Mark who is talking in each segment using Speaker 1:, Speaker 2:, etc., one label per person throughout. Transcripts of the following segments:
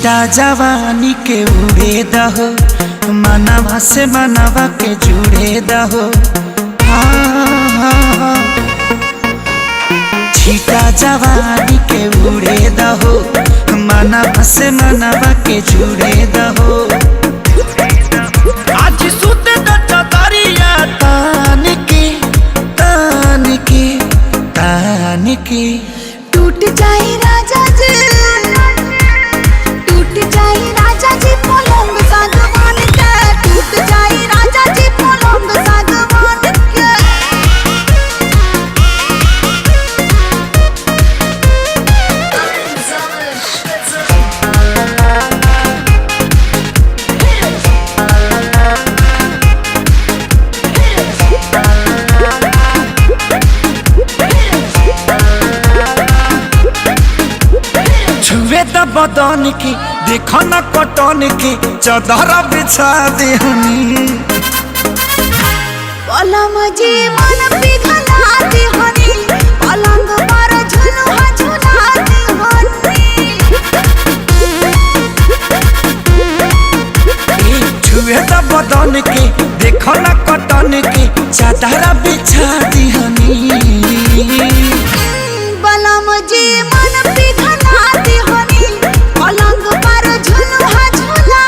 Speaker 1: छीटा जवानी के उड़े दहो, मनवा से मनवा के जुड़े दहो। छीटा जवानी के उड़े दहो, मनवा से मनवा के जुड़े दहो। आज सुते दरिया तान के तान के तान के
Speaker 2: टूट जाए राजा जी, टूट जाए राजा जी पलंग सागवान के, टूट जाए राजा जी पलंग सागवान के।
Speaker 1: छुए द बदन के देखो न कटन के, चादर बिछा दे हनी।
Speaker 2: पलम जी मन पिघला दे हनी, पलंग पर झुलुआ झुला दे हनी।
Speaker 1: छुए द बदन के देखो न कटन के, चादर बिछा दे हनी।
Speaker 2: पलम जी मन पिघला दे हनी, पलंग पर झुलुआ झुला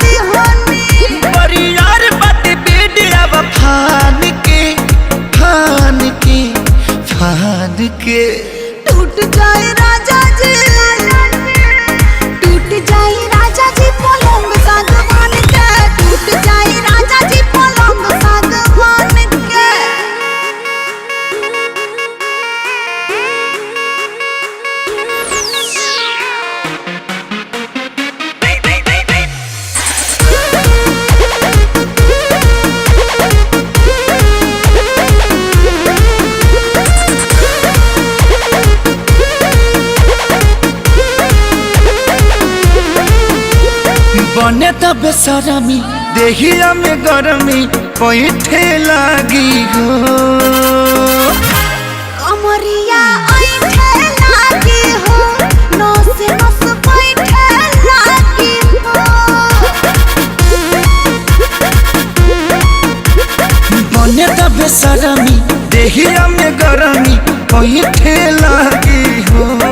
Speaker 2: दे हनी।
Speaker 1: बड़ी यार बात बेड अब फान के फान के फान के।
Speaker 2: टूट जाए राजा जी, टूट जाए राजा जी पलंग सागवान के, टूट जाए राजा जी पलंग सागवान के।
Speaker 1: बने तब बेसरमी देहिया में गरमी पैठे लागी हो।
Speaker 2: कमरिया ऐठे लागी हो, नस नस बैठे लागी हो।
Speaker 1: बने तब बेसरमी देहिया में गरमी पैठे लागी हो।